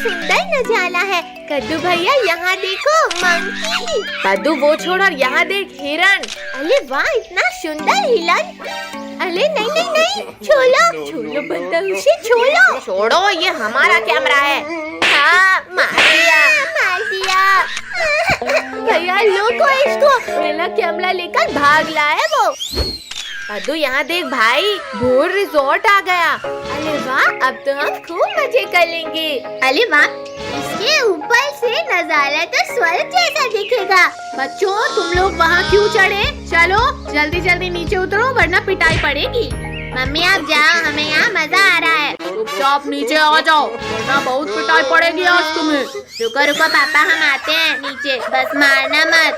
सुंदर नजारा है। कद्दू भैया यहाँ देखो मंकी। कद्दू वो छोड़ और यहाँ देख हिरन। अरे वाह इतना सुंदर हिरन। अरे नहीं नहीं नहीं छोड़ो छोड़ो बदतमीजी छोड़ो। छोड़ो ये हमारा कैमरा है। हाँ मार दिया भैया लोगो इसको। मेरा कैमरा लेकर भाग लाया वो। कद्दू यहाँ देख भाई भोर रिजॉर्ट आ गया। अरे वाह अब तो हम खूब मजे कर लेंगे। अरे वाह इसके ऊपर से नजारा तो स्वर्ग जैसा दिखेगा। बच्चों तुम लोग वहाँ क्यों चढ़े? चलो जल्दी जल्दी नीचे उतरो वरना पिटाई पड़ेगी। मम्मी आप जाओ हमें यहाँ मजा आ रहा है। चुपचाप नीचे आ जाओ वरना बहुत पिटाई पड़ेगी आज तुम्हें। रुको रुको पापा हम आते हैं नीचे, बस मारना मत।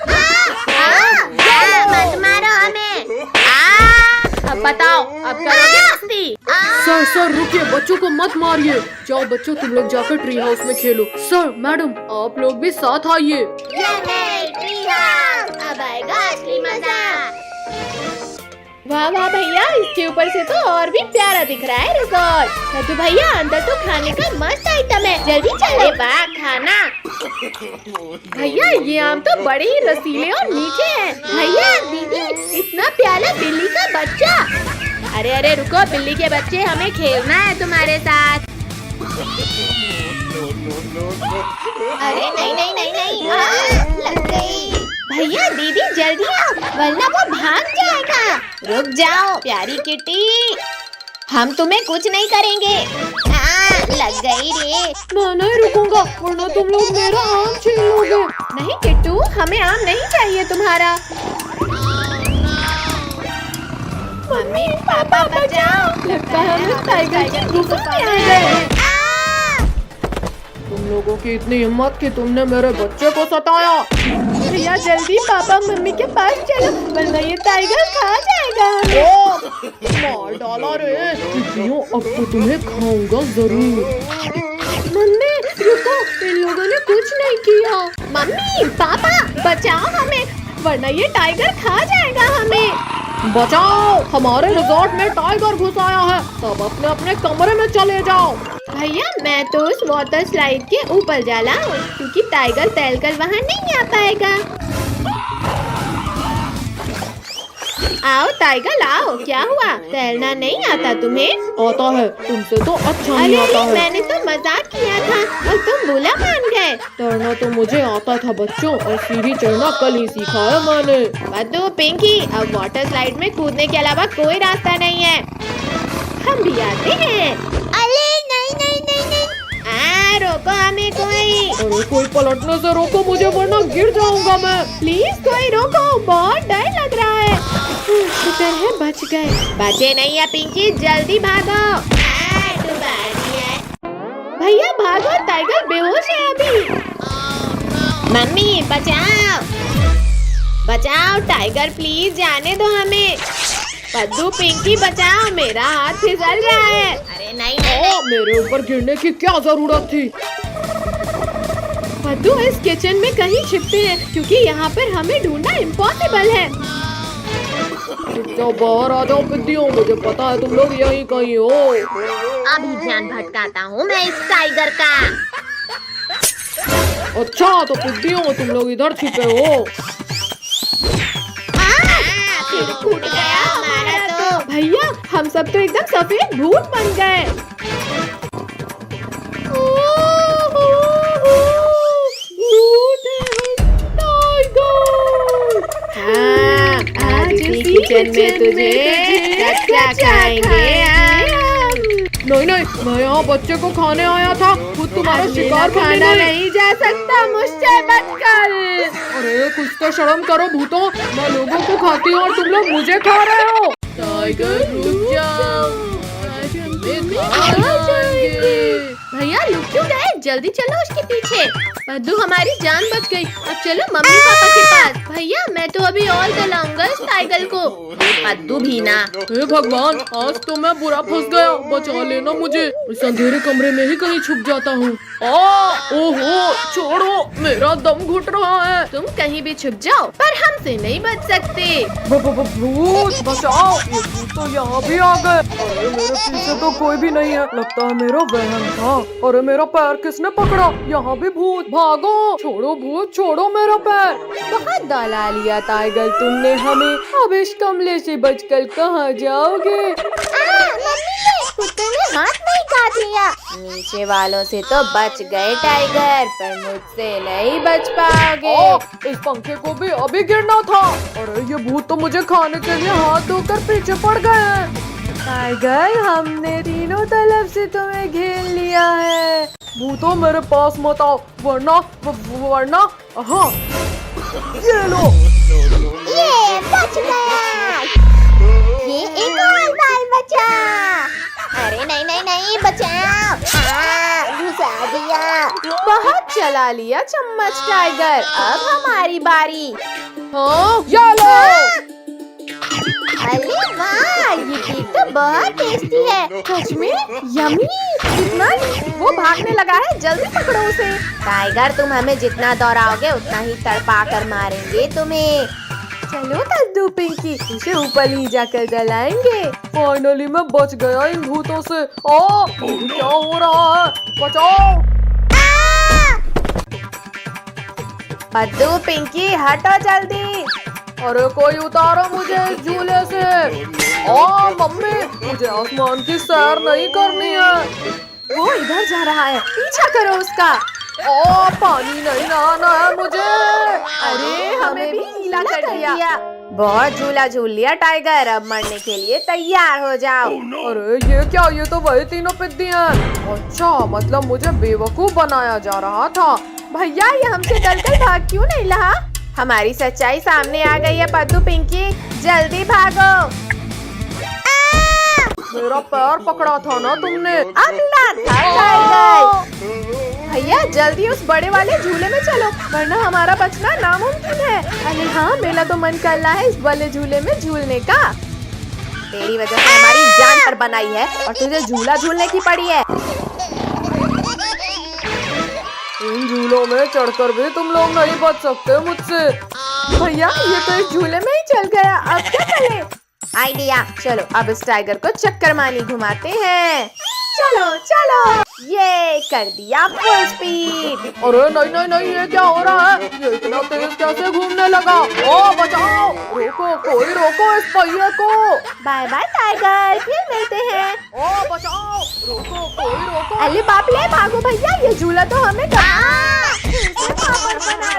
मत मारो हमें। अब बताओ अब करोगे मस्ती? सर रुकिए, बच्चों को मत मारिए। जाओ बच्चों तुम लोग जाकर ट्री हाउस में खेलो। सर मैडम आप लोग भी साथ आइए। अब आएगा असली मजा। वाह वाह भैया इसके ऊपर से तो और भी प्यारा दिख रहा है रिजॉर्ट। कद्दू भैया अंदर तो खाने का मस्त आइटम है, जल्दी चलो। वाह खाना। भैया ये आम तो बड़े ही रसीले और मीठे हैं। भैया दीदी इतना प्यारा बिल्ली का बच्चा। अरे अरे रुको बिल्ली के बच्चे हमें खेलना है तुम्हारे साथ। अरे नहीं नहीं नहीं नहीं लग गई। भैया दीदी जल्दी आओ वरना वो भाग जाएगा। रुक जाओ प्यारी किटी हम तुम्हें कुछ नहीं करेंगे। लग गई रे। मैं नहीं रुकूंगा वरना तुम लोग मेरा आम छीन लोगे। नहीं किट्टू हमें आम नहीं चाहिए तुम्हारा। मम्मी पापा बचाओ। लगता है हम इस टाइगर की गुफा में आ गए। तुम लोगों की इतनी हिम्मत कि तुमने मेरे बच्चे को सताया। भैया जल्दी पापा मम्मी के पास चलो वरना ये टाइगर खा जाएगा। मार डाला रे। बिटियों अब तो तुम्हें खाऊंगा जरूर। मम्मी रुको इन लोगों ने कुछ नहीं किया। मम्मी पापा बचाओ हमें वरना ये टाइगर खा जाएगा हमें। बचाओ हमारे रिजॉर्ट में टाइगर घुस आया है। सब अपने अपने कमरे में चले जाओ। भैया मैं तो उस वाटर स्लाइड के ऊपर जा रहा हूँ क्योंकि टाइगर तैरकर वहाँ नहीं आ पाएगा। आओ टाइगर आओ। क्या हुआ तैरना नहीं आता तुम्हें? आता है तुमसे तो अच्छा नहीं आता है। मैंने तो मजाक किया था और तुम बुला मान गए। तैरना तो मुझे आता था बच्चों और सीढ़ी चढ़ना कल ही सीखा है मैंने। बद्दू पिंकी अब वाटर स्लाइड में कूदने के अलावा कोई रास्ता नहीं है। हम भी आते हैं। अरे नहीं नहीं नहीं नहीं रोको हमें कोई। अरे कोई पलटने से रोको मुझे वरना गिर जाऊंगा मैं। प्लीज कोई रोको बहुत डर लग रहा है। शुक्र है बच गए। बचे नहीं है पिंकी जल्दी भागो। भैया भागो टाइगर बेहोश है अभी। मम्मी बचाओ बचाओ टाइगर प्लीज जाने दो हमें। कद्दू पिंकी बचाओ मेरा हाथ फिसल रहा है। अरे नहीं मेरे ऊपर गिरने की क्या जरूरत थी? कद्दू इस किचन में कहीं छिपते हैं क्योंकि यहाँ पर हमें ढूंढना इम्पॉसिबल है। जाओ बाहर आ जाओ पिद्दियों, मुझे पता है तुम लोग यहीं कहीं हो। अभी ध्यान भटकाता हूँ मैं इस टाइगर का। अच्छा तो पिद्दियों तुम लोग इधर छिपे हो। फिर फूट गया हमारा तो। भैया हम सब तो एकदम सफेद भूत बन गए। आज इसी किचन में तुझे कच्चा खाएंगे। नहीं नहीं मैं यहाँ बच्चे को खाने आया था, खुद तुम्हारा शिकार खाना नहीं जा सकता मुझसे बचकर। अरे कुछ तो शर्म करो भूतों, मैं लोगों को खाती हूँ और तुम लोग मुझे खा रहे हो। टाइगर रुक जाओ, भैया लुक क्यों गए? जल्दी चलो उसके पीछे। बद्दू हमारी जान बच गई। अब चलो मम्मी पापा के पास। भैया मैं तो अभी और चलाऊंगा इस साइकिल को। पद्दू भी ना। हे भगवान, आज तो मैं बुरा फंस गया, बचा लेना मुझे। इस अंधेरे कमरे में ही कहीं छुप जाता हूँ। ओहो, छोड़ो, मेरा दम घुट रहा है। तुम कहीं भी छुप जाओ पर हमसे नहीं बच सकते। भूत बचाओ, ये भूत तो यहाँ भी आ गए। अरे मेरे पीछे तो कोई भी नहीं है, लगता है मेरा वहम था। अरे मेरा पैर किसने पकड़ा? यहाँ भी भूत, भागो, छोड़ो भूत, छोड़ो मेरा पैर। बहुत दौला लिया टाइगर तुमने हमें, अब इस कमरे से बचकर कहाँ जाओगे? कुत्ते ने हाथ नहीं काट लिया। नीचे वालों से तो बच गए टाइगर, पर मुझसे नहीं बच पाओगे। इस पंखे को भी अभी गिरना था। अरे ये भूत तो मुझे खाने के लिए हाथ धोकर पीछे पड़ गए हैं। टाइगर, हमने तीनों तरफ से तुम्हें घेर लिया है। भूतों मेरे पास मत आओ, वरना हाँ, ये लो। ये बच गया। ये एक और बाल बचा। अरे नहीं बचाओ। घुसा दिया। बहुत चला लिया चम्मच टाइगर, अब हमारी बारी। हाँ, ये लो। अरे वाह, ये केक तो बहुत टेस्टी है। सच में यम्मी। कितना? वो भागने लगा है, जल्दी पकड़ो उसे। टाइगर, तुम हमें जितना दौड़ाओगे उतना ही तड़पा कर मारेंगे तुम्हें। चलो कद्दू पिंकी, उसे ऊपर ही जाकर जलाएंगे। फाइनली मैं बच गया इन भूतों से। क्या हो रहा है? बचाओ। कद्दू पिंकी, हटो जल्दी। अरे कोई उतारो मुझे इस झूले से। मम्मी, मुझे आसमान की सैर नहीं करनी है। वो इधर जा रहा है, पीछा करो उसका। पानी नहीं नहाना है मुझे। अरे हमें भी गीला कर दिया। बहुत झूला झूल लिया टाइगर, अब मरने के लिए तैयार हो जाओ। अरे ये क्या? ये तो वही तीनों पिद्दी हैं। अच्छा, मतलब मुझे बेवकूफ बनाया जा रहा था। भैया, ये हमसे डरकर भाग क्यों नहीं रहा? हमारी सच्चाई सामने आ गई है पद्दू पिंकी, जल्दी भागो। मेरा पैर पकड़ा था ना तुमने। अगला था टाइगर। भैया, जल्दी उस बड़े वाले झूले में चलो, वरना हमारा बचना नामुमकिन है। अरे हाँ, मेरा तो मन कर रहा है इस वाले झूले में झूलने का। तेरी वजह से हमारी जान पर बनाई है और तुझे झूला झूलने की पड़ी है। इन झूलों में चढ़कर भी तुम लोग नहीं बच सकते मुझसे। भैया, ये तो इस झूले में ही चल गया, अब क्या करें? आइडिया, चलो अब इस टाइगर को चक्कर मानी घुमाते हैं। चलो, ये कर दिया फुल स्पीड। अरे नहीं, ये क्या हो रहा है? ये इतना तेज कैसे घूमने लगा? बचाओ, कोई रोको इस पहिए को। बाय बाय टाइगर, फिर मिलते हैं। बचाओ, कोई रोको। अरे बाप रे, भागो भैया, ये झूला तो हमें बना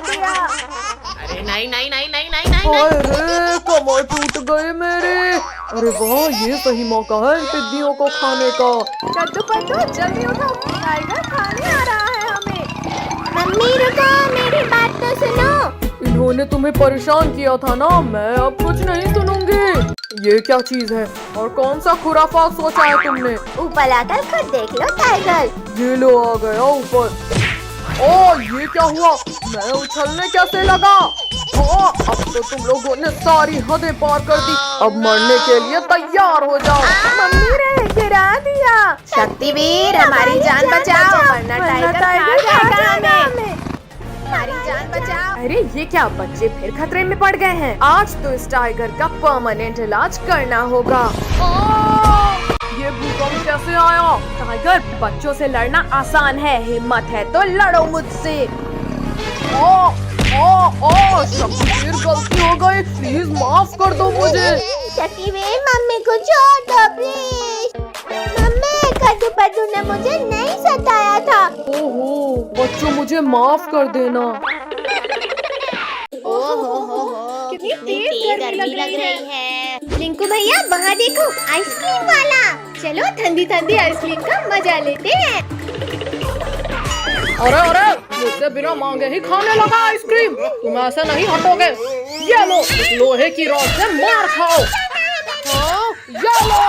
दिया। अरे नहीं। अरे कमर टूट गई मेरे। अरे वाह, ये सही मौका है इन टिड्डियों को खाने का। कद्दू पद्दू, जल्दी उठो, टाइगर खाने आ रहा है हमें। मम्मी रुको, मेरी बात तो सुनो। इन्होंने तुम्हें परेशान किया था ना, मैं अब कुछ नहीं सुनूंगी। ये क्या चीज है और कौन सा खुराफात सोचा है तुमने? ऊपर आकर खुद देख लो टाइगर। ये लो, आ गया ऊपर। ये क्या हुआ? मैं उछलने कैसे लगा? अब तो तुम लोगों ने सारी हदें पार कर दी। अब मरने के लिए तैयार हो जाओ। मम्मी ने गिरा दिया। शक्तिवीर, हमारी जान बचाओ, वरना टाइगर खा जाएगा हमें। हमारी जान बचाओ। अरे ये क्या, बच्चे फिर खतरे में पड़ गए हैं। आज तो इस टाइगर का परमानेंट इलाज करना होगा। ये भूकंप कैसे आया? टाइगर, बच्चों से लड़ना आसान है, हिम्मत है तो लड़ो मुझसे। शक्तिवीर, गलती हो गई, प्लीज माफ कर दो मुझे। शक्तिवीर, मम्मी को छोड़ दो प्लीज। मम्मी, कद्दू पद्दू ने मुझे नहीं सताया था। ओहो बच्चों, मुझे माफ कर देना। कितनी तेज गर्मी लग रही है। लिंकू भैया, वहाँ देखो, आइसक्रीम वाला। चलो ठंडी ठंडी आइसक्रीम का मजा लेते हैं। अरे मुझसे बिना मांगे ही खाने लगा आइसक्रीम। तुम ऐसे नहीं हटोगे। ये लो, लोहे की रॉड से मार खाओ। ये लो।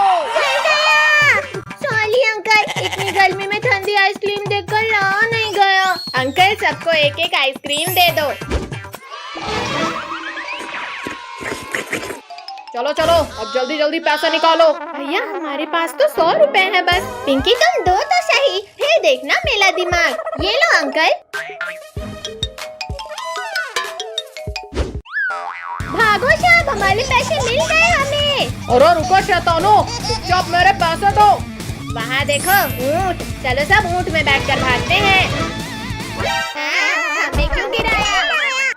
सॉरी अंकल, इतनी गर्मी में ठंडी आइसक्रीम देखकर रहा नहीं गया। अंकल, सबको एक एक आइसक्रीम दे दो। चलो चलो अब जल्दी जल्दी पैसा निकालो। भैया हमारे पास तो 100 रुपए है बस। पिंकी तुम दो तो सही, फिर देखना मेरा दिमाग। ये लो अंकल। भागो साहब, हमारे पैसे मिल गए हमें। अरे रुको शैतानो, चुपचाप मेरे पैसे दो। वहाँ देखो ऊँट, चलो सब ऊँट में बैठकर भागते हैं। हमें क्यों गिराया?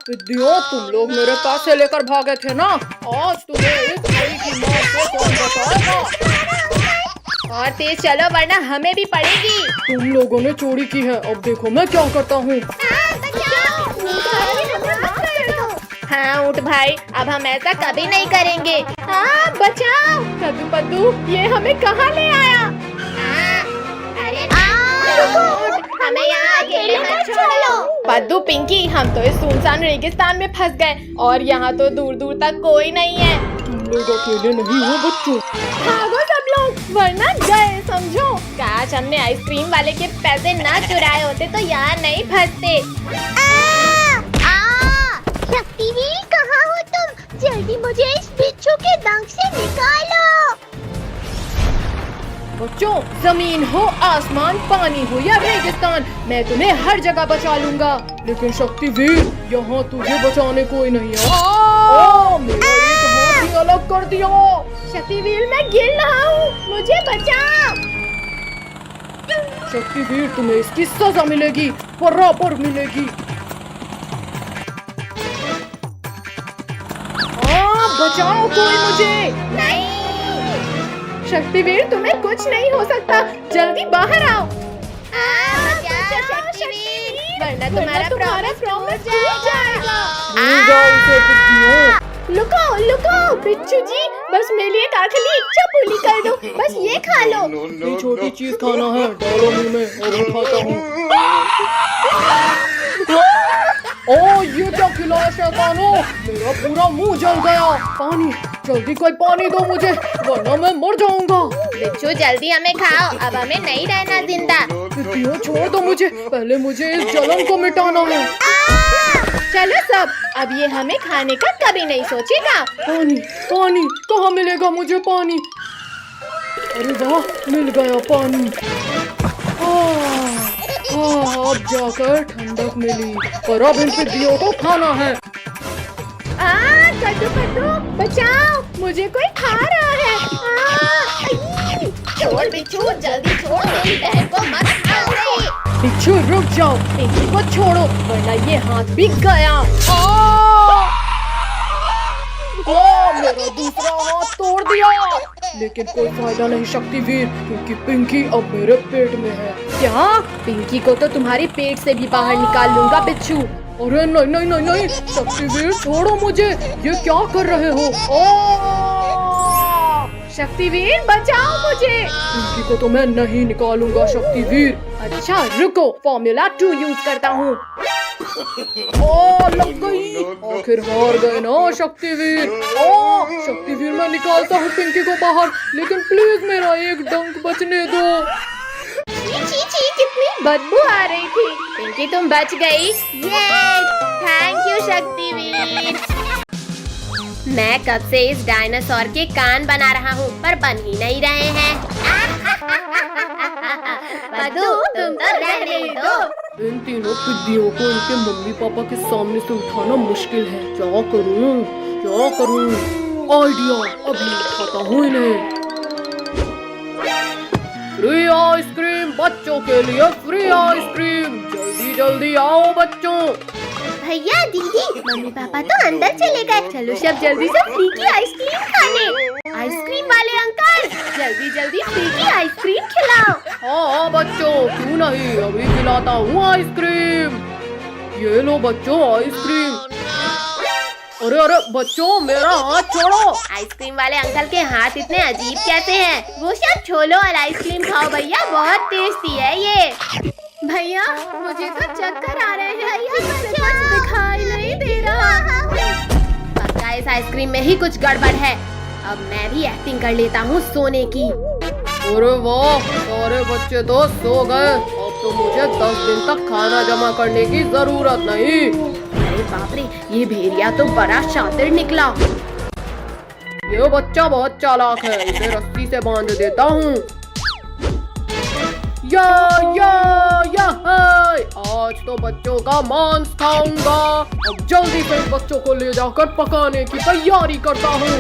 विद्यो, तुम लोग मेरे पैसे लेकर भागे थे ना, आज तुम्हें इस भाई की मौत से कौन बचाएगा? और तेज चलो वरना हमें भी पड़ेगी। तुम लोगों ने चोरी की है, अब देखो मैं क्या करता हूँ। हाँ ऊँट भाई, अब हम ऐसा कभी नहीं करेंगे। हाँ बचाओ। कद्दू पद्दू, ये हमें कहाँ ले आया? अरे हमें यहाँ अकेले मत छोड़ो। पद्दू पिंकी, हम तो इस सुनसान रेगिस्तान में फंस गए और यहाँ तो दूर दूर तक कोई नहीं है। तुम लोग अकेले नहीं हो बच्चों। भागो सब लोग वरना गए समझो। काश हमने आइसक्रीम वाले के पैसे ना चुराए होते तो यहाँ नहीं फंसते। शक्तिवीर कहाँ हो तुम? जल्दी मुझे इस बिच्छू के डंक से निकालो। बच्चों, जमीन हो आसमान, पानी हो या रेगिस्तान, मैं तुम्हें हर जगह बचा लूंगा। लेकिन शक्तिवीर, यहाँ तुझे बचाने कोई नहीं है। मेरा एक हाथ ही अलग कर दिया। शक्तिवीर मैं गिर रहा हूँ, मुझे बचाओ। शक्तिवीर, तुम्हें इसकी सजा मिलेगी, बराबर मिलेगी। बचाओ कोई मुझे। नहीं शक्तिवीर, तुम्हें कुछ नहीं हो सकता, जल्दी बाहर आओ। वरना तुम्हारा प्रॉमिस टूट जाएगा। लुको लुको बिच्छू जी, बस मेरे लिए एक आखिरी इच्छा पूरी कर दो। बस ये खा लो। ये छोटी चीज खाना है, डालो मुंह में और मैं खाता हूँ। ओ ये क्या खिलाया शैतानो, मेरा पूरा मुंह जल गया। पानी, जल्दी कोई पानी दो मुझे, वरना मैं मर जाऊंगा। बिच्छू जल्दी हमें खाओ, अब हमें नहीं रहना जिंदा। क्यों छोड़ दो मुझे, पहले मुझे इस जलन को मिटाना है। चलो सब, अब ये हमें खाने का कभी नहीं सोचेगा। पानी पानी, कहाँ मिलेगा मुझे पानी? अरे वाह, मिल गया पानी। अब जाकर ठंडक मिली, पर अब इन पिद्दियों को खाना है। कद्दू कद्दू बचाओ, मुझे कोई खा रहा है। छोड़ बिच्छू, जल्दी छोड़, मेरी बहन को मत खाओ। बिच्छू रुक जाओ, पिंकी को छोड़ो वरना ये हाथ भी गया। मेरा दूसरा हाथ तोड़ दिया, लेकिन कोई फायदा नहीं शक्तिवीर, क्योंकि पिंकी अब मेरे पेट में है। क्या? पिंकी को तो तुम्हारे पेट से भी बाहर निकाल लूंगा बिच्छू। अरे नहीं नहीं नहीं नहीं, शक्तिवीर छोड़ो मुझे, ये क्या कर रहे हो? शक्तिवीर बचाओ मुझे। पिंकी को तो मैं नहीं निकालूंगा शक्तिवीर। अच्छा रुको, फॉर्मूला 2 यूज करता हूँ। लग गई, आखिर हार गए ना शक्तिवीर। शक्तिवीर मैं निकालता हूँ पिंकी को बाहर, लेकिन प्लीज मेरा एक डंक बचने दो। छी कितनी बदबू आ रही थी। पिंकी तुम बच गई, ये थैंक यू शक्तिवीर। मैं कब से इस डायनासोर के कान बना रहा हूँ, पर बन ही नहीं रहे हैं। बदू तुम तो रहने दो। इन तीनों पिद्दियों को इनके मम्मी पापा के सामने से उठाना मुश्किल है। क्या करूँ क्या करूँ? आइडिया, अभी उठाता हूँ इन्हें। फ्री आइसक्रीम बच्चों के लिए, फ्री आइसक्रीम, जल्दी जल्दी आओ बच्चों। भैया दीदी, मम्मी पापा तो अंदर चले गए, चलो सब जल्दी से फ्री की आइसक्रीम खाने। आइसक्रीम वाले अंकल, जल्दी जल्दी फ्री की आइसक्रीम खिलाओ। हाँ बच्चों, क्यों नहीं, अभी खिलाता हूँ आइसक्रीम। ये लो बच्चों आइसक्रीम। अरे अरे बच्चों, मेरा हाथ छोड़ो। आइसक्रीम वाले अंकल के हाथ इतने अजीब कैसे हैं? वो सब छोड़ो और आइसक्रीम खाओ भैया, बहुत टेस्टी है ये। भैया मुझे तो चक्कर आ रहे हैं, कुछ दिखाई नहीं दे रहा। पक्का इस आइसक्रीम में ही कुछ गड़बड़ है। अब मैं भी एक्टिंग कर लेता हूँ सोने की। अरे वाह, सारे बच्चे तो सो गए, अब तो मुझे 10 दिन तक खाना जमा करने की जरूरत नहीं। अरे बाप रे, ये भेड़िया तो बड़ा शातिर निकला। ये बच्चा बहुत चालाक है, इसे रस्सी से बांध देता हूँ। या हाय, आज तो बच्चों का मांस खाऊंगा। अब जल्दी से बच्चों को ले जाकर पकाने की तैयारी करता हूँ।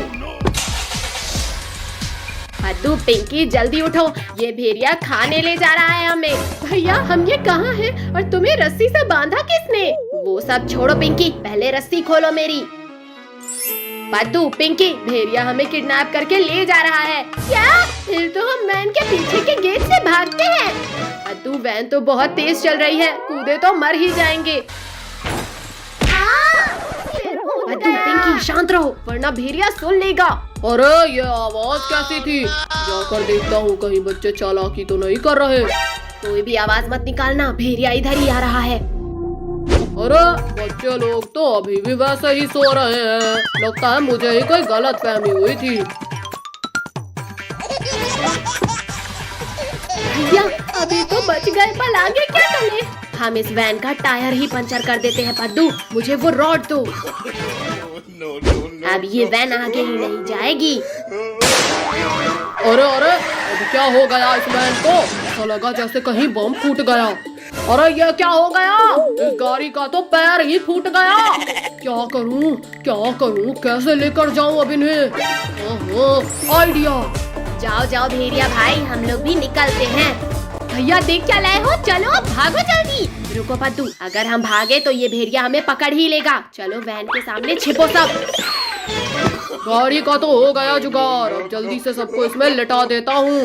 पद्दू, पिंकी जल्दी उठो, ये भेड़िया खाने ले जा रहा है हमें। भैया हम ये कहाँ हैं और तुम्हें रस्सी से बांधा किसने? वो सब छोड़ो पिंकी, पहले रस्सी खोलो मेरी। पद्दू, पिंकी, भेड़िया हमें किडनैप करके ले जा रहा है। क्या? फिर तो हम वैन के पीछे के गेट से भागते हैं। पद्दू, वैन तो बहुत तेज चल रही है, कूदे तो मर ही जाएंगे। पद्दू, पिंकी शांत रहो वरना भेड़िया सुन लेगा। अरे ये आवाज कैसी थी? जाकर देखता हूँ कहीं बच्चे चालाकी तो नहीं कर रहे। कोई भी आवाज मत निकालना, भेड़िया इधर ही आ रहा है। अरे बच्चे लोग तो अभी भी वैसे ही सो रहे हैं, लगता है मुझे ही कोई गलत फहमी हुई थी। भैया अभी तो बच गए, पर आगे क्या करें? हम इस वैन का टायर ही पंचर कर देते हैं। पद्दू, मुझे वो रॉड दो। अब ये वैन आगे ही नहीं जाएगी। अरे अब क्या हो गया इस वैन को? ऐसा लगा जैसे कहीं बम फूट गया। अरे ये क्या हो गया? इस गाड़ी का तो पैर ही फूट गया। क्या करूं, कैसे लेकर जाऊं अब इन्हें? आइडिया। जाओ भेड़िया भाई, हम लोग भी निकलते हैं। भैया देख क्या लाए हो, चलो भागो जल्दी। रुको पद्दू, अगर हम भागे तो ये भेड़िया हमें पकड़ ही लेगा। चलो वैन के सामने छिपो सब। गाड़ी का तो हो गया जुगाड़, अब जल्दी से सबको इसमें लिटा देता हूँ।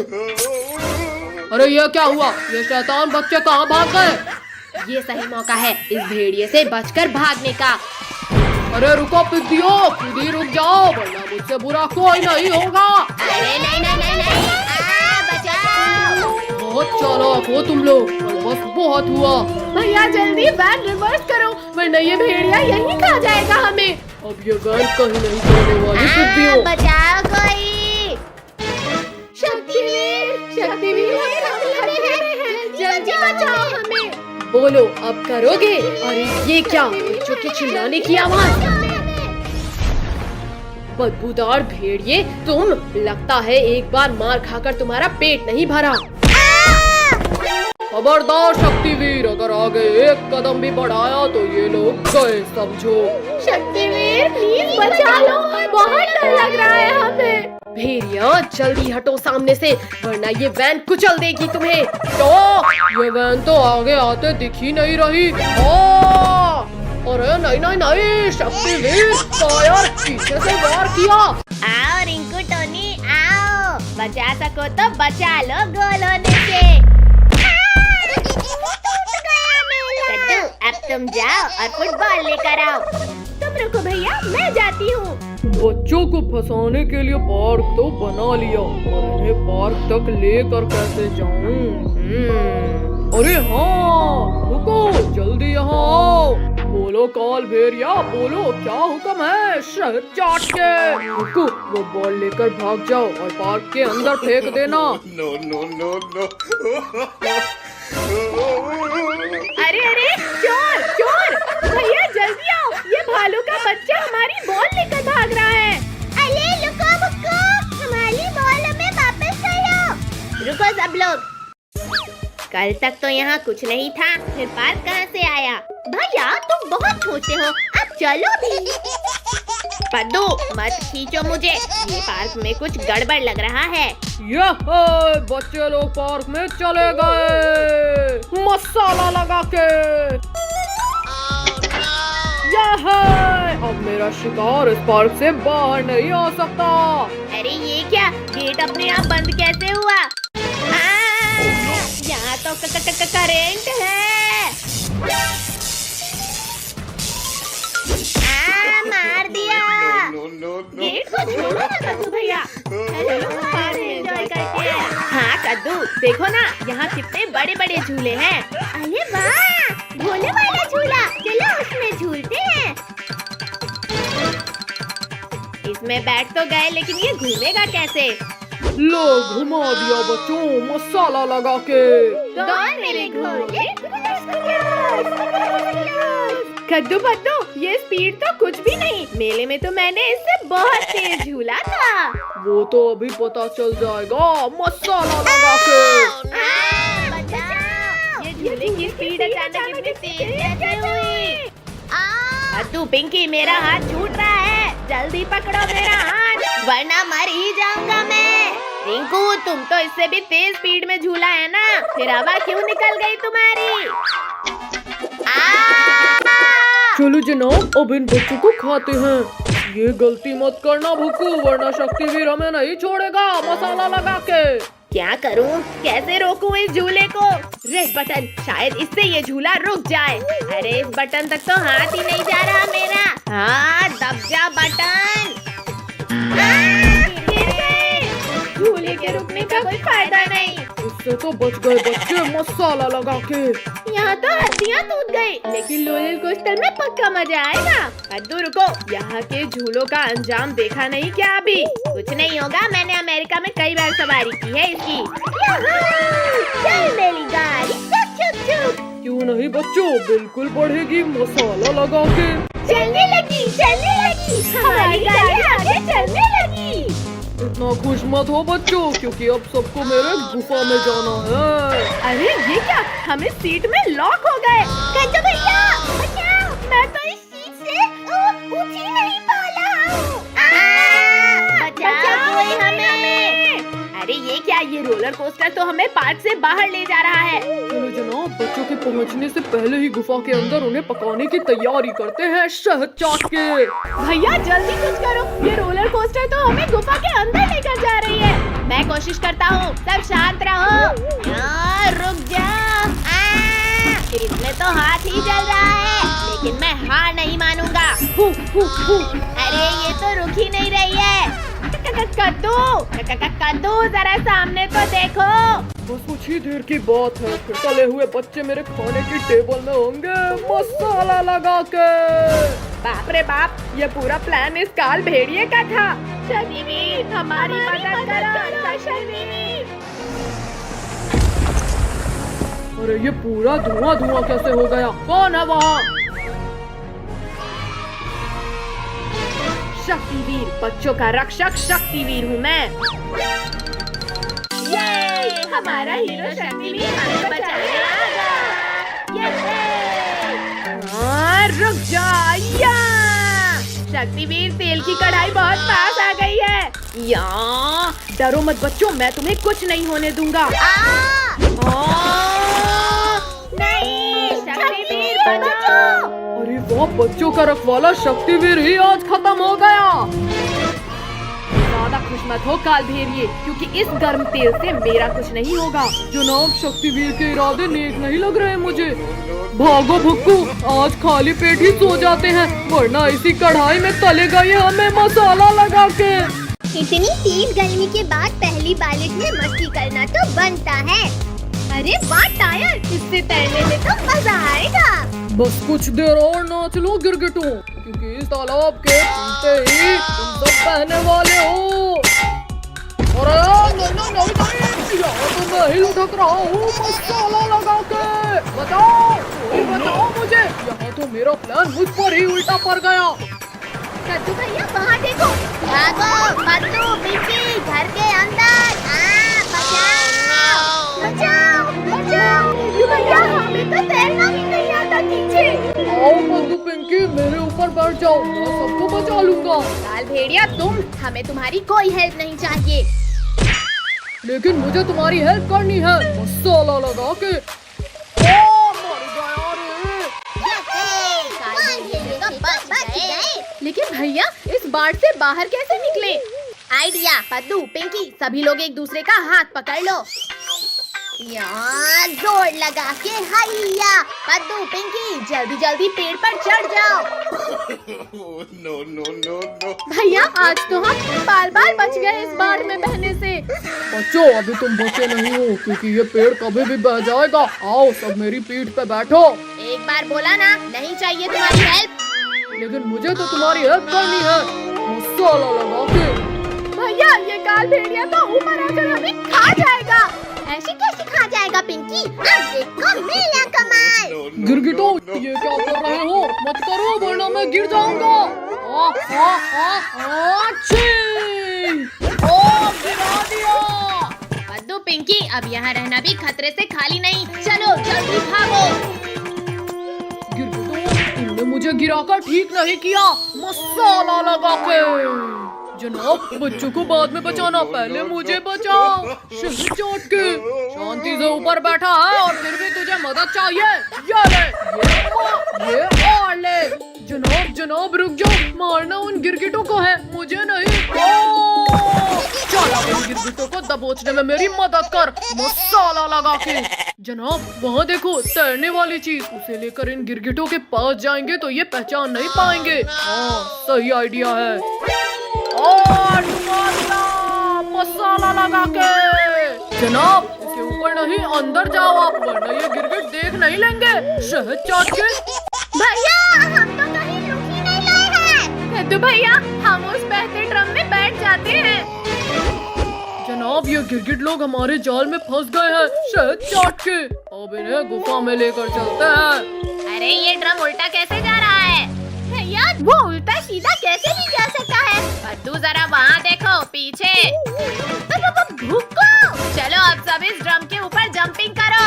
अरे ये क्या हुआ? ये शैतान बच्चे कहाँ भाग गए? ये सही मौका है इस भेड़िए से बचकर भागने का। अरे रुको पिद्दियो, खुद ही रुक जाओ वरना मुझसे बुरा कोई नहीं होगा। अरे नहीं, बचाओ। बहुत चालाक हो तुम लोग, पर बस बहुत हुआ। भैया जल्दी वैन रिवर्स करो वरना ये भेड़िया यहीं खा जाएगा हमें। अब ये वैन कहीं नहीं जाने वाली पिद्दियो। बचाओ कोई। शक्तिवीर जल्दी बचाओ हमें। बोलो अब करोगे? अरे ये क्या, बच्चों के चिल्लाने की आवाज। बदबूदार भेड़िए तुम, लगता है एक बार मार खाकर तुम्हारा पेट नहीं भरा। खबरदार शक्तिवीर, अगर आगे एक कदम भी बढ़ाया तो ये लोग गए समझो। शक्तिवीर प्लीज बचा लो, बहुत डर लग रहा है हमें। भेड़िया जल्दी हटो सामने से वरना ये वैन कुचल देगी तुम्हें। तो ये वैन तो आगे आते दिख ही नहीं रही। अरे नहीं, शक्तिवीर फायर, पीछे से वार किया। आओ रिंकू टोनी आओ, बचा सको तो बचा लो गोल होने से। अब तुम जाओ और फुटबॉल लेकर आओ। तुम रुको भैया, मैं जाती हूँ। बच्चों को फंसाने के लिए पार्क तो बना लिया, और इन्हें पार्क तक लेकर कैसे जाऊं? अरे हाँ, रुको जल्दी यहाँ आओ। बोलो काल भेड़िया, बोलो क्या हुक्म है? शहद चाट के। रुको, वो बॉल लेकर भाग जाओ और पार्क के अंदर फेंक देना। No. अरे चोर भैया जल्दी आओ, ये भालू का बच्चा हमारी बॉल लेकर भाग रहा है। अरे रुको, हमारी बॉल हमें वापस करो। रुको सब लोग, कल तक तो यहाँ कुछ नहीं था, फिर पार्क कहाँ से आया? भैया तुम बहुत छोटे हो, अब चलो भी। पद्दू मत खींचो मुझे, ये पार्क में कुछ गड़बड़ लग रहा है। बच्चे लोग पार्क में चले गए मसाला लगा के। अब मेरा शिकार इस पार्क से बाहर नहीं आ सकता। अरे ये क्या, गेट अपने आप बंद कैसे हुआ? यहाँ तो करेंट है। मार दिया। गेट को छोड़ो ना कद्दू भैया, एंजॉय करते हैं। हाँ कद्दू देखो ना, यहाँ कितने बड़े बड़े झूले हैं। अरे वाह, भोले वाला झूला, चलो उसमें झूलते हैं। इसमें बैठ तो गए लेकिन ये घूमेगा कैसे? लो घुमा दिया बच्चों मसाला लगा के। मेरे घोड़े कद्दू पद्दू, ये स्पीड तो कुछ भी नहीं। मेले में तो मैंने इससे बहुत तेज झूला था। वो तो अभी पता चल जाएगा मसाला लगा के। ये झूले की स्पीड अचानक इतनी तेज कैसे हुई? कद्दू पिंकी, मेरा हाथ छूट रहा है, जल्दी पकड़ो मेरा हाथ वरना मर ही जाऊंगा मैं। रिंकू, तुम तो इससे भी तेज स्पीड में झूला है ना, फिर हवा क्यों निकल गई तुम्हारी? चलो जनाब, अब इन बच्चों को खाते हैं। ये गलती मत करना भुक्कू, वरना शक्तिवीर हमें नहीं छोड़ेगा मसाला लगा के। क्या करूं? कैसे रोकूं इस झूले को? रेड बटन, शायद इससे ये झूला रुक जाए। अरे इस बटन तक तो हाथ ही नहीं जा रहा मेरा। हाँ, दब जा बटन। गिर गए। झूले के रुकने का कोई फायदा नहीं। इससे तो बच गए बच्चे मसाला लगा के। यहाँ तो हड्डियाँ टूट गई, लेकिन रोलर कोस्टर में पक्का मजा आएगा। कद्दू रुको, यहाँ के झूलों का अंजाम देखा नहीं क्या अभी? कुछ नहीं होगा, मैंने अमेरिका में कई बार सवारी की है इसकी। चल मेरी गाड़ी, चुक चुक चुक। क्यों नहीं बच्चों, बिल्कुल बढ़ेगी मसाला लगा के। चलने लगी, हमारी गाड़ी आगे चलने लगी। इतना खुश मत हो बच्चों, क्योंकि अब सबको मेरे गुफा में जाना है। अरे ये क्या, हमें सीट में लॉक हो गए। कद्दू भैया बचाओ, मैं तो इस सीट से उठ ही नहीं पा रहा हूँ। बचाओ कोई हमें। अरे ये क्या, ये रोलर कोस्टर तो हमें पार्क से बाहर ले जा रहा है। चलो जनाब, बच्चों के पहुंचने से पहले ही गुफा के अंदर उन्हें पकाने की तैयारी करते हैं शहद चाट के। भैया जल्दी कुछ करो, ये रोलर कोस्टर तो हमें गुफा के अंदर लेकर जा रही है। मैं कोशिश करता हूँ, सब शांत रहो। रुक जा। इसमें तो हाथ ही जल रहा है, लेकिन मैं हार नहीं मानूंगा। अरे ये तो रुक ही नहीं रही है। कद्दू जरा सामने तो देखो। बस कुछ ही देर की बात है, फिर तले हुए बच्चे मेरे खाने की टेबल में होंगे मसाला लगा के। बाप रे बाप, ये पूरा प्लान इस काल भेड़िए का था। शक्तिवीर, हमारी मदद करो शक्तिवीर। अरे ये पूरा धुआं धुआं कैसे हो गया? कौन है वहाँ? शक्तिवीर, बच्चों का रक्षक शक्तिवीर हूँ मैं। ये हमारा हीरो शक्तिवीर हमें बचाने आ गया। रुक जा। शक्तिवीर, तेल की कढ़ाई बहुत पास आ गई है। डरो मत बच्चों, मैं तुम्हें कुछ नहीं होने दूंगा। नहीं, शक्तिवीर बचाओ। अरे वाह, बच्चों का रखवाला शक्तिवीर ही आज खत्म हो गया। ज्यादा खुश मत हो काल भेड़िए, क्योंकि इस गर्म तेल से मेरा कुछ नहीं होगा। जनाब, शक्तिवीर के इरादे नेक नहीं लग रहे मुझे। भागो भुक्कू, आज खाली पेट ही सो जाते हैं, वरना इसी कढ़ाई में तलेगा ये हमें मसाला लगा के। इतनी तेज गर्मी के बाद पहली बारिश में मस्ती करना तो बनता है। अरे वाह टायर, इससे तैरने में तो मजा आएगा। बस कुछ देर और नाच लो गिरगिटों, क्योंकि इस तालाब के टूटते ही तुम सब बहने वाले हो। अरे नहीं, यहाँ तो मैं ही लुढ़क रहा हूँ मसाला लगा के। बताओ, कोई बताओ मुझे, यहाँ तो मेरा प्लान मुझ पर ही उल्टा पड़ गया। कद्दू भैया वहाँ देखो। भागो कद्दू पिंकी, घर के अंदर। बचाओ बचाओ। भैया, हमें तो तैरना भी नहीं आता नीचे। आओ कद्दू पिंकी, मेरे ऊपर बैठ जाओ, मैं सबको बचा लूंगा। काल भेड़िया, हमें तुम्हारी कोई हेल्प नहीं चाहिए। लेकिन मुझे तुम्हारी हेल्प करनी है मसाला लगा के। ओ, मर गया रे। लेकिन भैया, इस बाढ़ से बाहर कैसे निकले? आइडिया। कद्दू पिंकी, सभी लोग एक दूसरे का हाथ पकड़ लो। यहाँ जोर लगा के हैया। कद्दू पिंकी, जल्दी जल्दी पेड़ पर चढ़ जाओ। No, no, no, no. भैया, आज तो हम बाल बाल बच गए इस बाढ़ में बहने से। बच्चों, अभी तुम बचे नहीं हो, क्योंकि ये पेड़ कभी भी बह जाएगा। आओ सब मेरी पीठ पे बैठो। एक बार बोला ना, नहीं चाहिए तुम्हारी हेल्प। लेकिन मुझे तो तुम्हारी हेल्प करनी है मसाला लगा के। भैया, ये काल भेड़िया तो ऊपर आकर हमें खा जाएगा। ऐसे कैसे खा जाएगा पिंकी? अब देखो मेरा कमाल। No, गिरगिटो, ये क्या कर रहे हो? मत करो वरना मैं गिर जाऊंगा। ओ, गिरा दिया। पद्दू पिंकी, अब यहाँ रहना भी खतरे से खाली नहीं। चलो जल्दी भागो। गिरगिटो, तुमने मुझे गिराकर ठीक नहीं किया, मसाला लगा के। जनाब, बच्चों को बाद में बचाना, पहले मुझे बचाओ। शहद चाट के शांति से ऊपर बैठा है और फिर भी तुझे मदद चाहिए। ये और ले। जनाब रुक जाओ, मारना उन गिरगिटों को है, मुझे नहीं। चला उन गिरगिटों को दबोचने में मेरी मदद कर, मसाला लगा के। जनाब, वहाँ देखो तैरने वाली चीज, उसे लेकर इन गिरगिटों के पास जाएंगे तो ये पहचान नहीं पाएंगे। हाँ, सही आइडिया है। और मसाला लगा के। जनाब, इसके ऊपर नहीं, अंदर जाओ आप, वरना ये गिरगिट देख नहीं लेंगे। शहद चाट के। भैया, हम तो कहीं रुक ही नहीं रहे हैं। कद्दू भैया, हम उस बहते ड्रम में बैठ जाते हैं। जनाब, ये गिरगिट लोग हमारे जाल में फंस गए हैं, शहद चाट के। अब इन्हें गुफा में लेकर चलते हैं। अरे ये ड्रम उल्टा कैसे जा रहा है? भैया, वो उल्टा सीधा कैसे नहीं जा सकता है? पद्दू जरा वहाँ देखो, पीछे। भूखो। चलो अब सब इस ड्रम के ऊपर जंपिंग करो।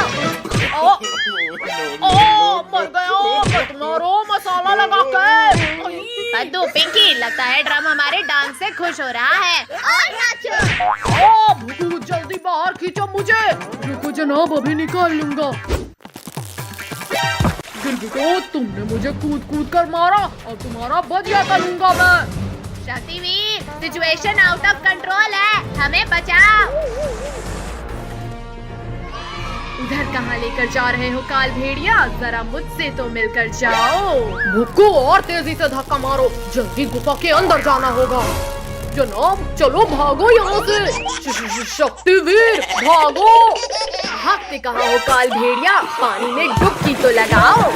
मर गया, मत मारो, मसाला लगा के। पद्दू पिंकी, लगता है ड्रम हमारे डांस से खुश हो रहा है। और नाचो। भूखू, जल्दी बाहर खींचो मुझे। रुको जनाब, अभी निकाल लूंगा। गिरगिटो, तुमने मुझे कूद कूद कर मारा, और तुम्हारा बदला करूंगा मैं। Shaktiveer, situation out of control है, हमें बचाओ। उधर कहाँ लेकर जा रहे हो काल भेड़िया? जरा मुझसे तो मिलकर जाओ। भूखू, और तेजी से धक्का मारो, जल्दी गुफा के अंदर जाना होगा। जनाब, चलो भागो यहाँ से। शक्तिवीर, भागो। भागते कहाँ हो काल भेड़िया? पानी में डुबकी तो लगाओ।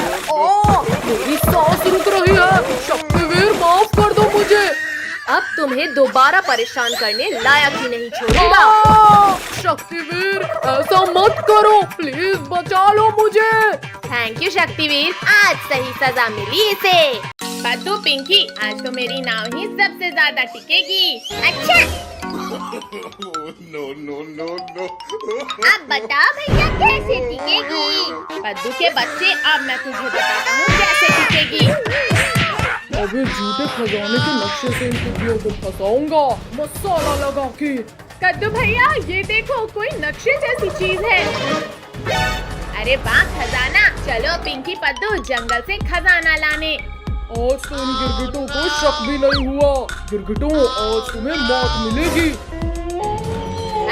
मेरी सांस रुक रही है। शक्तिवीर, माफ कर दो मुझे। अब तुम्हें दोबारा परेशान करने लायक ही नहीं छोड़ूंगा। शक्तिवीर, ऐसा मत करो, प्लीज बचा लो मुझे। थैंक यू शक्तिवीर, आज सही सजा मिली इसे। पद्दू पिंकी, आज तो मेरी नाव ही सबसे ज्यादा टिकेगी। अच्छा, no. अब बता भैया कैसे टिकेगी? पद्दू के बच्चे, अब मैं तुझे बताता हूँ कैसे टिकेगी। अभी झूठे खजाने के नक्शे से इन टिड्डियों को फंसाऊंगा, मसाला लगा के। कद्दू भैया, ये देखो, कोई नक्शे जैसी चीज है। अरे वाह, खजाना। चलो पिंकी पद्दू, जंगल से खजाना लाने। आज तो इन गिरगिटों को शक भी नहीं हुआ। गिरगिटों, आज तुम्हें मौत मिलेगी।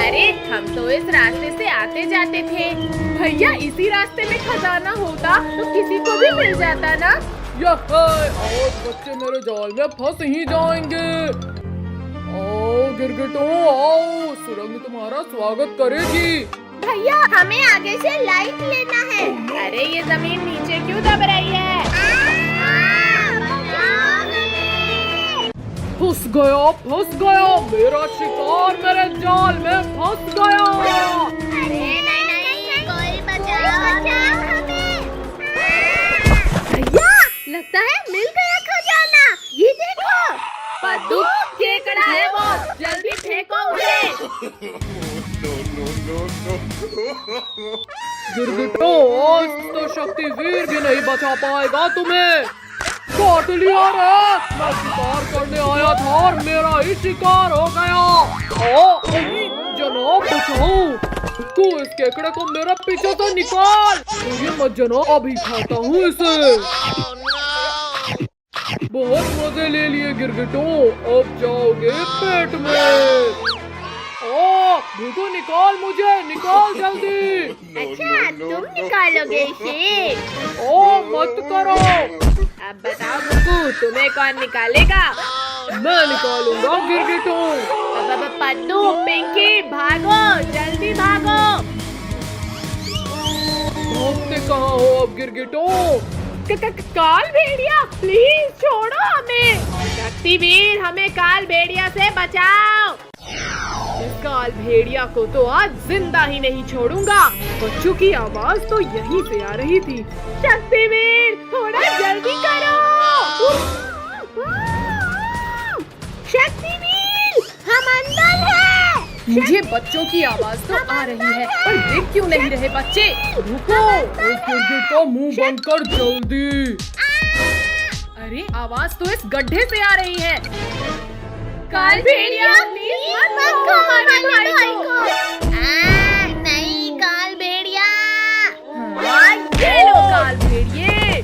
अरे, हम तो इस रास्ते से आते जाते थे। भैया, इसी रास्ते में खजाना होता तो किसी को भी मिल जाता ना। आज बच्चे मेरे जाल में फंस ही जाएंगे। आओ गिरगिटों, आओ, सुरंग तुम्हारा स्वागत करेगी। भैया, हमें आगे से लाइट लेना है। अरे, ये जमीन नीचे क्यों दब रही है? फंस गया, मेरा शिकार मेरे जाल में फंस गया। अरे नहीं, कोई बचाओ हमें। भैया, लगता है मिल गया खजाना। ये देखो, पद्दू, केकड़ा है वो, जल्दी फेंको उसे। No. गिरगिटों, आज तो शक्तिवीर भी नहीं बचा पाएगा तुम्हें। काट लिया रे, मैं शिकार करने आया था और मेरा ही शिकार हो गया। जनाब, बचाओ। तू इस केकड़े को मेरे पीछे से निकाल। ये मत जनाब, अभी खाता हूँ इसे। बहुत मजे ले लिए गिरगिटों, अब जाओगे पेट में। देखो, निकाल मुझे, निकाल जल्दी। अच्छा, तुम निकालोगे इसे? मत करो। अब बताओ बुक्कू, तुम्हें कौन निकालेगा? मैं निकालूंगा गिरगिटों। अब पद्दू, पिंकी, भागो, जल्दी भागो। भागते कहाँ हो अब गिरगिटों? काल भेड़िया, प्लीज छोड़ो हमें। शक्तिवीर, हमें काल भेड़िया से बचाओ। इस काल भेड़िया को तो आज जिंदा ही नहीं छोड़ूंगा। बच्चों की आवाज तो यहीं से आ रही थी। शक्तिवीर, थोड़ा जल्दी करो। शक्तिवीर, हम अंदर हैं। मुझे बच्चों की आवाज तो आ रही है, पर देख क्यों नहीं रहे बच्चे? रुको, इस गिरगिट का मुंह बंद कर जल्दी। अरे आवाज तो इस गड्ढे से आ रही है। काल भेड़िया, प्लीज मत खो हमारे भाई को। नहीं काल भेड़िया। ये लो काल भेड़िए।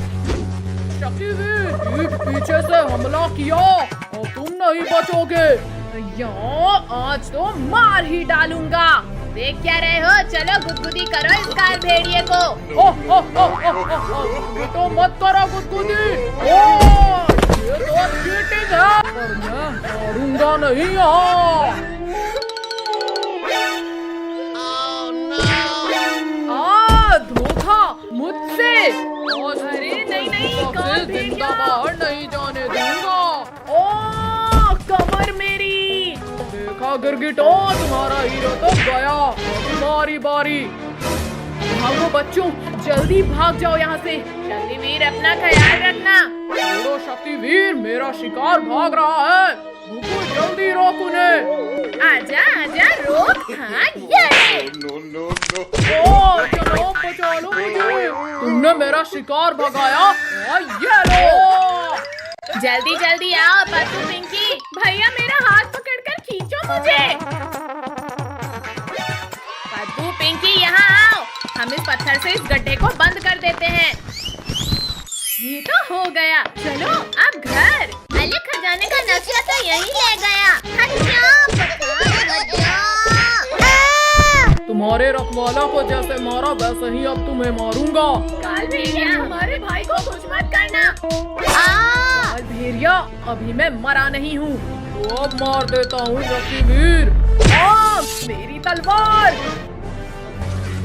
शक्तिवीर, ठीक पीछे से हमला किया और तुम नहीं बचोगे। यहाँ आज तो मार ही डालूंगा। देख क्या रहे हो? चलो गुदगुदी करो इस काल भेड़िए को। ये तो मत करो गुदगुदी। ये तो चीटिंग है, पर मैं मारूंगा नहीं यहाँ। धोखा मुझसे। अरे नहीं, काल भेड़िया। बाहर नहीं जाने दूंगा। कमर मेरी। देखा गिरगिटो, तुम्हारा हीरो तो गया। तुम्हारी बारी। भागो बच्चों, जल्दी भाग जाओ यहाँ से। शक्तिवीर, अपना ख्याल रखना। छोड़ो शक्तिवीर, मेरा शिकार भाग रहा है। रुको, जल्दी रोक उन्हें। आजा रोक। हाँ, ये ले। No, no, no. चलो बचा लो मुझे। तुमने मेरा शिकार भगाया। ये लो। जल्दी आओ पद्दू पिंकी। भैया मेरा हाथ पकड़कर खींचो मुझे। पद्दू पिंकी यहाँ आओ। हम इस पत्थर से इस गड्ढे को बंद कर देते हैं। ये तो हो गया। चलो अब घर। अरे खजाने का नक्शा तो यहीं ले गया। तुम्हारे रखवाला को जैसे मारा वैसे ही अब तुम्हें मारूंगा। काल भेड़िया, हमारे भाई को कुछ मत करना। काल भेड़िया, अभी मैं मरा नहीं हूँ, तो अब मार देता हूँ शक्तिवीर। मेरी तलवार।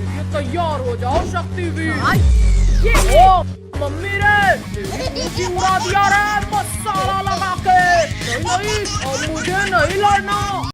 ये तैयार हो जाओ शक्तिवीर। मम्मी रे, तेरी उड़ा दिया रे मसाला लगा के। नहीं, अब मुझे नहीं लड़ना।